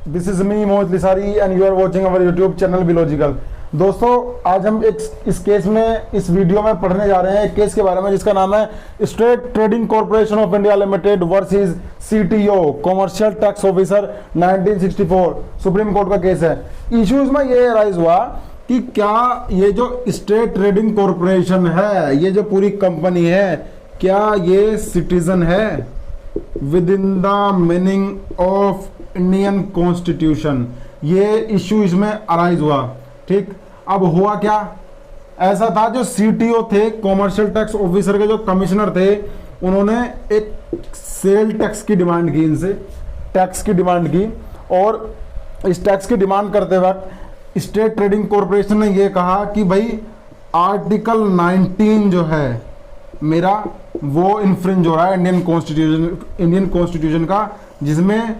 This is me Mohit Lisari and you are watching our YouTube channel biological. दोस्तों, आज हम इस केस में इस वीडियो में पढ़ने जा रहे हैं एक केस के बारे में जिसका नाम है state trading corporation of India limited versus CTO commercial tax officer 1964। Supreme court का केस है। इशू इसमें ये राइज हुआ कि क्या ये जो स्टेट ट्रेडिंग कॉर्पोरेशन है, ये जो पूरी कंपनी है, क्या ये सिटीजन है with in the meaning of Indian constitution. ये इश्यू इसमें अराइज हुआ। ठीक, अब हुआ क्या, ऐसा था जो सीटीओ थे, कॉमर्शियल टैक्स ऑफिसर के जो कमिश्नर थे, उन्होंने एक सेल टैक्स की डिमांड की, इनसे टैक्स की डिमांड की। और इस टैक्स की डिमांड करते वक्त स्टेट ट्रेडिंग कॉर्पोरेशन ने ये कहा कि भाई आर्टिकल 19 जो है मेरा वो इन्फ्रिंज हो रहा है इंडियन कॉन्स्टिट्यूशन का, जिसमें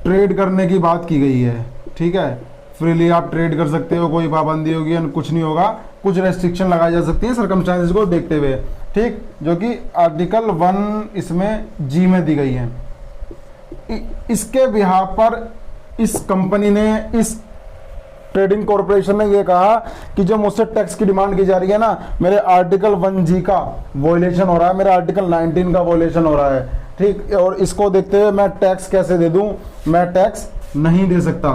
ट्रेड करने की बात की गई है। ठीक है, फ्रीली आप ट्रेड कर सकते हो, कोई पाबंदी होगी, कुछ नहीं होगा, कुछ रेस्ट्रिक्शन लगाई जा सकती है सर्कमस्टांसेस को देखते हुए। ठीक, जो कि आर्टिकल 1 इसमें जी में दी गई है। इसके बिहाफ पर इस कंपनी ने, इस ट्रेडिंग कॉर्पोरेशन ने ये कहा कि जो मुझसे टैक्स की डिमांड की जा रही है ना, मेरे आर्टिकल 1G का वॉयलेशन हो रहा है, मेरा आर्टिकल 19 का वॉयलेशन हो रहा है। ठीक, और इसको देखते हुए मैं टैक्स कैसे दे दूं, मैं टैक्स नहीं दे सकता,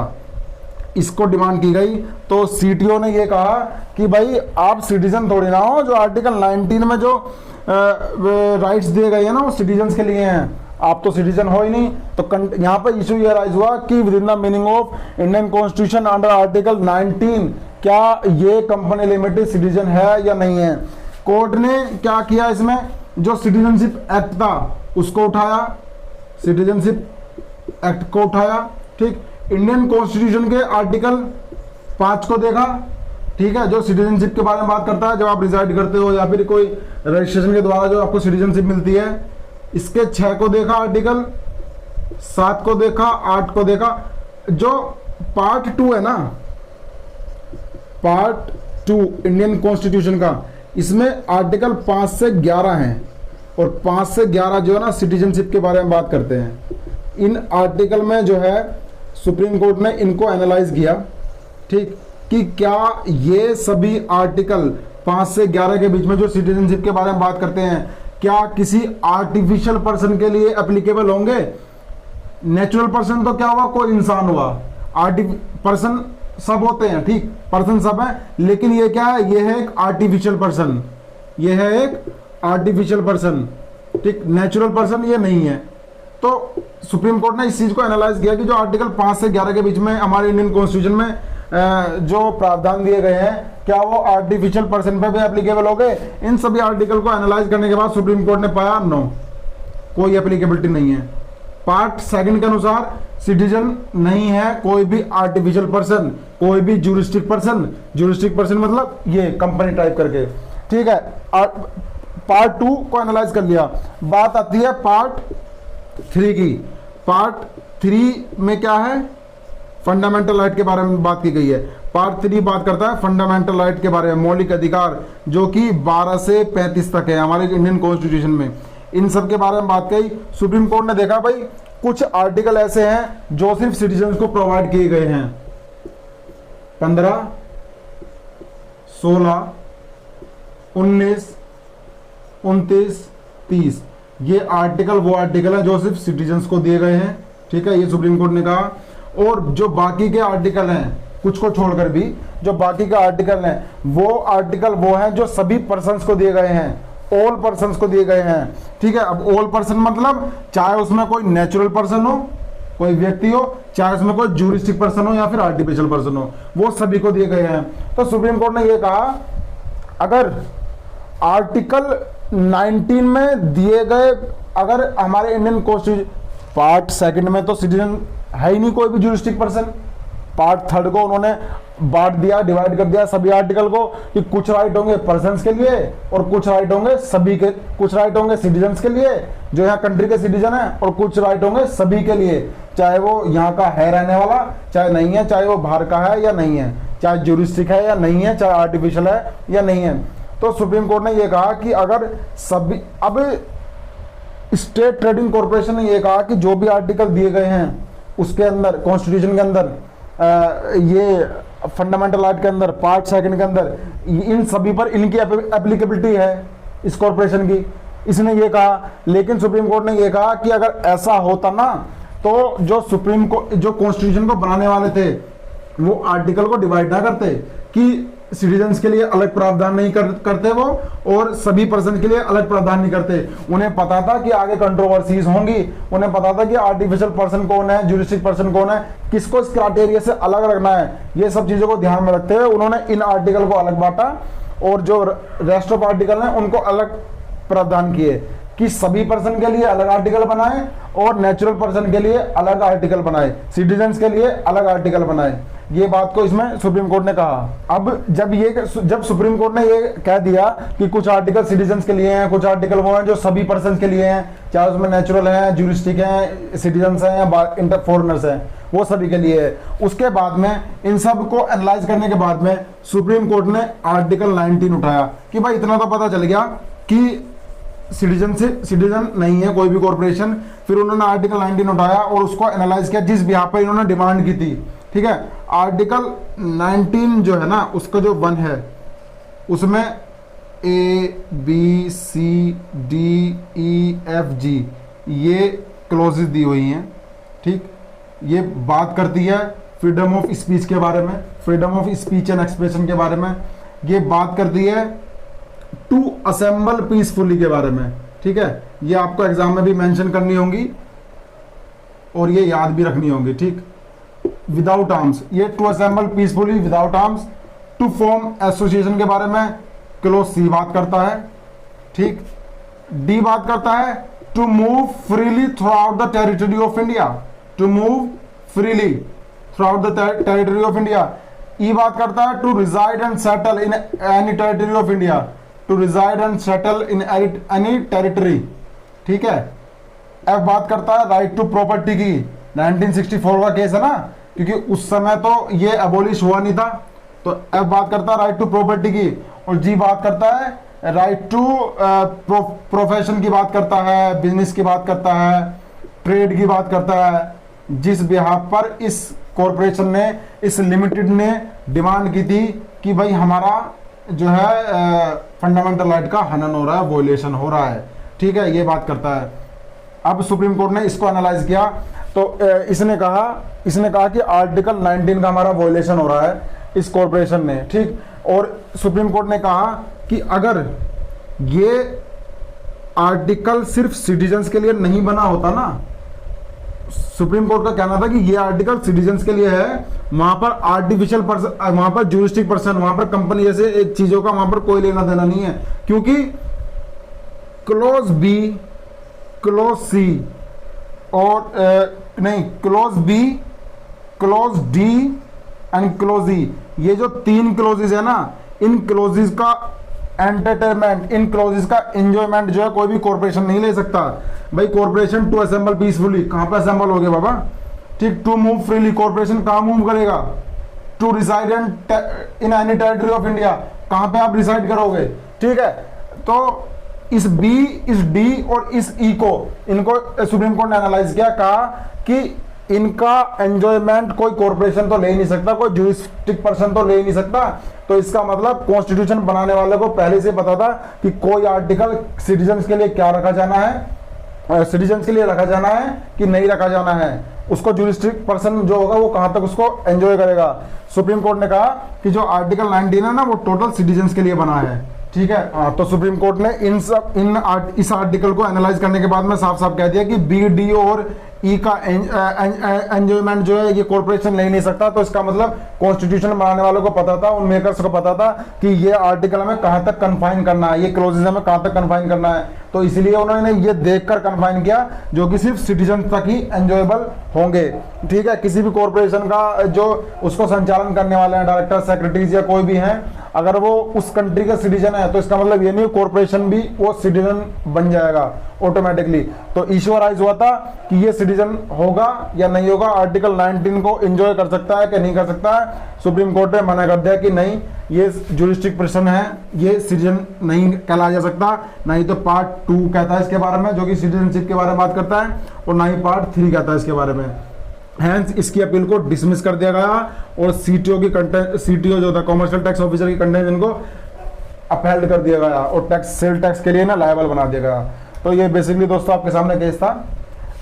इसको डिमांड की गई। तो सीटीओ ने ये कहा कि भाई आप सिटीजन थोड़ी ना हो, जो आर्टिकल 19 में जो राइट्स दिए गए हैं ना वो सिटीजन के लिए हैं, आप तो सिटीजन हो ही नहीं। तो यहाँ पर इशू ये राइज हुआ कि with in the meaning of Indian constitution under article 19 क्या ये कंपनी लिमिटेड सिटीजन है या नहीं है। कोर्ट ने क्या किया, इसमें जो सिटीजनशिप एक्ट था उसको उठाया, सिटीजनशिप एक्ट को उठाया। ठीक, इंडियन कॉन्स्टिट्यूशन के आर्टिकल 5 को देखा। ठीक है, जो सिटीजनशिप के बारे में बात करता है, जब आप रिजाइड करते हो या फिर कोई रजिस्ट्रेशन के द्वारा जो आपको सिटीजनशिप मिलती है, इसके 6 को देखा, आर्टिकल 7 को देखा, 8 को देखा। जो पार्ट 2 है ना, पार्ट 2 इंडियन कॉन्स्टिट्यूशन का, इसमें आर्टिकल 5 से 11 हैं, और 5 से 11 जो है ना सिटीजनशिप के बारे में बात करते हैं। इन आर्टिकल में जो है सुप्रीम कोर्ट ने इनको एनालाइज किया। ठीक, कि क्या ये सभी आर्टिकल 5 से 11 के बीच में जो सिटीजनशिप के बारे में बात करते हैं, क्या किसी आर्टिफिशियल पर्सन के लिए एप्लीकेबल होंगे। नेचुरल पर्सन तो क्या हुआ, कोई इंसान हुआ, पर्सन सब होते हैं, ठीक, पर्सन सब है, लेकिन ये क्या है, ये है एक आर्टिफिशियल पर्सन, ये है एक आर्टिफिशियल पर्सन। ठीक, नेचुरल पर्सन ये नहीं है। तो सुप्रीम कोर्ट ने इस चीज को एनालाइज किया कि जो आर्टिकल 5 से 11 के बीच में हमारे इंडियन कॉन्स्टिट्यूशन में जो प्रावधान दिए गए हैं, क्या वो आर्टिफिशियल पर्सन पे भी एप्लीकेबल हो गए। इन सभी आर्टिकल को एनालाइज करने के बाद सुप्रीम कोर्ट ने पाया नो, कोई एप्लीकेबिलिटी नहीं है। पार्ट 2 के अनुसार सिटीजन नहीं है कोई भी आर्टिफिशियल पर्सन, कोई भी ज्यूरिस्टिक पर्सन मतलब ये कंपनी टाइप करके। ठीक है, पार्ट 2 को एनालाइज कर लिया। बात आती है पार्ट 3 की। पार्ट 3 में क्या है, फंडामेंटल राइट के बारे में बात की गई है। पार्ट 3 बात करता है फंडामेंटल राइट के बारे में, मौलिक अधिकार, जो कि 12 से 35 तक है हमारे इंडियन कॉन्स्टिट्यूशन में। इन सब के बारे में बात कही। सुप्रीम कोर्ट ने देखा भाई कुछ आर्टिकल ऐसे हैं जो सिर्फ सिटीजन को प्रोवाइड किए गए हैं, 15, 16, 19, 29, 30, ये आर्टिकल वो आर्टिकल है जो सिर्फ सिटीजन्स को दिए गए हैं। ठीक है, ये सुप्रीम कोर्ट ने कहा। और जो बाकी के आर्टिकल हैं, कुछ को छोड़कर भी जो बाकी के आर्टिकल हैं, वो आर्टिकल वो हैं जो सभी पर्सन्स को दिए गए हैं, ऑल पर्सन्स को दिए गए हैं। ठीक है, अब ऑल पर्सन मतलब चाहे उसमें कोई नेचुरल पर्सन हो, कोई व्यक्ति हो, चाहे उसमें कोई ज्यूरिस्टिक पर्सन हो या फिर आर्टिफिशियल पर्सन हो, वो सभी को दिए गए हैं। तो सुप्रीम कोर्ट ने ये कहा अगर आर्टिकल 19 में दिए गए, अगर हमारे इंडियन कॉन्स्टिट्यूशन पार्ट 2 में तो सिटीजन है ही नहीं कोई भी ज्यूरिस्टिक पर्सन, पार्ट 3 को उन्होंने बांट दिया, डिवाइड कर दिया सभी आर्टिकल को कि कुछ राइट होंगे पर्सन्स के लिए और कुछ राइट होंगे सभी के, कुछ राइट होंगे सिटीजन्स के लिए जो यहाँ कंट्री के सिटीजन है, और कुछ राइट होंगे सभी के लिए, चाहे वो यहाँ का है रहने वाला चाहे नहीं है, चाहे वो बाहर का है या नहीं है, चाहे ज्यूरिस्टिक है या नहीं है, चाहे आर्टिफिशियल है या नहीं है। तो सुप्रीम कोर्ट ने यह कहा कि अगर सभी, अब स्टेट ट्रेडिंग कॉर्पोरेशन ने यह कहा कि जो भी आर्टिकल दिए गए हैं उसके अंदर कॉन्स्टिट्यूशन के अंदर ये फंडामेंटल राइट के अंदर पार्ट सेकंड के अंदर इन सभी पर इनकी एप्लीकेबिलिटी है इस कॉरपोरेशन की, इसने ये कहा। लेकिन सुप्रीम कोर्ट ने ये कहा कि अगर ऐसा होता ना तो जो जो कॉन्स्टिट्यूशन को बनाने वाले थे वो आर्टिकल को डिवाइड ना करते कि सिटीजन्स के लिए अलग प्रावधान नहीं करते वो और सभी पर्सन के लिए अलग प्रावधान नहीं करते। उन्हें पता था कि आगे कंट्रोवर्सीज होंगी, उन्हें पता था कि आर्टिफिशियल पर्सन कौन है, ज्यूरिस्टिक पर्सन कौन है, किसको इस क्राइटेरिया से अलग रखना है। ये सब चीजों को ध्यान में रखते हुए उन्होंने इन आर्टिकल को अलग बांटा और जो रेस्ट ऑफ आर्टिकल है उनको अलग प्रावधान किए कि सभी पर्सन के लिए अलग आर्टिकल बनाए और नेचुरल पर्सन के लिए अलग आर्टिकल बनाए, सिटीजन्स के लिए अलग आर्टिकल बनाए। ये बात को इसमें सुप्रीम कोर्ट ने कहा। अब जब सुप्रीम कोर्ट ने ये कह दिया कि कुछ आर्टिकल सिटीजन्स के लिए हैं, कुछ आर्टिकल वो हैं जो सभी पर्सन के लिए हैं, चाहे उसमें नेचुरल हैं, ज्यूरिस्टिक हैं, सिटीजन्स हैं या फॉरेनर्स हैं, वो सभी के लिए है। उसके बाद में इन सब को एनालाइज करने के बाद में सुप्रीम कोर्ट ने आर्टिकल 19 उठाया कि भाई इतना तो पता चल गया कि सिटीजन नहीं है कोई भी कॉर्पोरेशन। फिर उन्होंने आर्टिकल 19 उठाया और उसको एनालाइज किया जिस बिहाफ पर इन्होंने डिमांड की थी। ठीक है, आर्टिकल 19 जो है ना उसका जो 1 है उसमें ABCDEFG ये क्लोजेस दी हुई हैं। ठीक, ये बात करती है फ्रीडम ऑफ स्पीच के बारे में, freedom of speech and expression के बारे में, ये बात करती है टू असेंबल पीसफुली के बारे में। ठीक है, ये आपको एग्जाम में भी मेंशन करनी होंगी और ये याद भी रखनी होंगी। ठीक, विदाउट आर्म्स, ये to assemble peacefully without arms, to form association के बारे में क्लोज सी बात करता है। ठीक, डी बात करता है to move freely throughout the territory of India, to move freely throughout the territory of India. E बात करता है to reside and settle in any territory of India, to reside and settle in any territory. ठीक है, F बात करता है right to property की, 1964 का केस है ना, क्योंकि उस समय तो ये अबोलिश हुआ नहीं था। तो एफ बात करता है राइट टू प्रॉपर्टी की और जी बात करता है राइट टू प्रोफेशन की बात करता है, बिजनेस की बात करता है, ट्रेड की बात करता है, जिस बिहाफ पर इस कॉरपोरेशन ने, इस लिमिटेड ने डिमांड की थी कि भाई हमारा जो है फंडामेंटल राइट का हनन हो रहा है, वॉयलेशन हो रहा है। ठीक है, ये बात करता है। अब सुप्रीम कोर्ट ने इसको एनालाइज किया तो इसने कहा कि आर्टिकल 19 का हमारा वॉयलेशन हो रहा है इस कॉरपोरेशन ने। ठीक, और सुप्रीम कोर्ट ने कहा कि अगर ये आर्टिकल सिर्फ सिटीजन्स के लिए नहीं बना होता ना, सुप्रीम कोर्ट का कहना था कि ये आर्टिकल सिटीजन्स के लिए है, वहां पर आर्टिफिशियल पर्सन, वहां पर ज्यूरिस्टिक पर्सन, वहां पर कंपनी जैसे चीजों का वहां पर कोई लेना देना नहीं है, क्योंकि क्लोज बी, क्लोज सी और नहीं, clause B, clause D and clause E, ये जो 3 क्लोजेज है ना, इन क्लोजेज का एंटरटेनमेंट, इन क्लोजेस का एंजॉयमेंट जो है कोई भी कॉर्पोरेशन नहीं ले सकता। भाई कॉर्पोरेशन टू असेंबल पीसफुली, कहां पे असेंबल हो गए बाबा? ठीक, टू मूव फ्रीली, कॉर्पोरेशन कहां मूव करेगा? To reside in any territory of India, कहां पे आप रिसाइड करोगे? ठीक है, तो इस बी, इस डी और इस ई को, इनको सुप्रीम कोर्ट ने एनालाइज किया, कहा कि इनका एंजॉयमेंट कोई कॉर्पोरेशन तो ले ही नहीं सकता, कोई ज्यूरिस्टिक पर्सन तो ले ही नहीं सकता। तो इसका मतलब कॉन्स्टिट्यूशन बनाने वाले को पहले से पता था कि कोई आर्टिकल सिटीजन्स के लिए क्या रखा जाना है, सिटीजन्स के लिए रखा जाना है कि नहीं रखा जाना है, उसको ज्यूरिस्टिक पर्सन जो होगा वो कहां तक उसको एंजॉय करेगा। सुप्रीम कोर्ट ने कहा कि जो आर्टिकल 19 है ना वो टोटल सिटीजन्स के लिए बना है। ठीक है, तो सुप्रीम कोर्ट ने इस आर्टिकल को एनालाइज करने के बाद में साफ साफ कह दिया कि बी, डी और ई का एंजॉयमेंट जो है ये कॉर्पोरेशन ले नहीं सकता। तो इसका मतलब कॉन्स्टिट्यूशन बनाने वालों को पता था, उन मेकर्स को पता था कि ये आर्टिकल हमें कहां तक कन्फाइन करना है, ये क्लोजेज हमें कहां तक कन्फाइन करना है। तो इसलिए उन्होंने ये देखकर कन्फाइन किया जो कि सिर्फ सिटीजन तक ही एंजॉयबल होंगे। ठीक है, किसी भी कॉर्पोरेशन का जो उसको संचालन करने वाले हैं, डायरेक्टर, सेक्रेटरीज या कोई भी हैं, अगर वो उस कंट्री का सिटीजन है तो इसका मतलब ये नहीं कॉर्पोरेशन भी वो सिटीजन बन जाएगा ऑटोमेटिकली। तो इश्यू राइज हुआ था कि ये सिटीजन होगा या नहीं होगा, आर्टिकल 19 को एंजॉय कर सकता है कि नहीं कर सकता है। सुप्रीम कोर्ट ने मना कर दिया कि नहीं, ये ज्यूरिस्टिक पर्सन है, ये सिटीजन नहीं कहलाया जा सकता। नहीं तो पार्ट 2 कहता है इसके बारे में, जो कि सिटीजनशिप के बारे में बात करता है, और ना ही पार्ट 3 कहता है इसके बारे में। हैंस इसकी अपील को डिसमिस कर दिया गया और सीटीओ की कंटेंट, सीटीओ जो था कॉमर्शियल टैक्स ऑफिसर की कंटेंशन को अपहेल्ड कर दिया गया और टैक्स, सेल टैक्स के लिए ना लायबल बना दिया गया। तो ये बेसिकली दोस्तों आपके सामने केस था।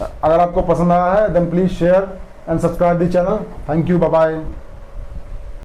अगर आपको पसंद आया है then please share and subscribe the channel. Thank you, bye bye.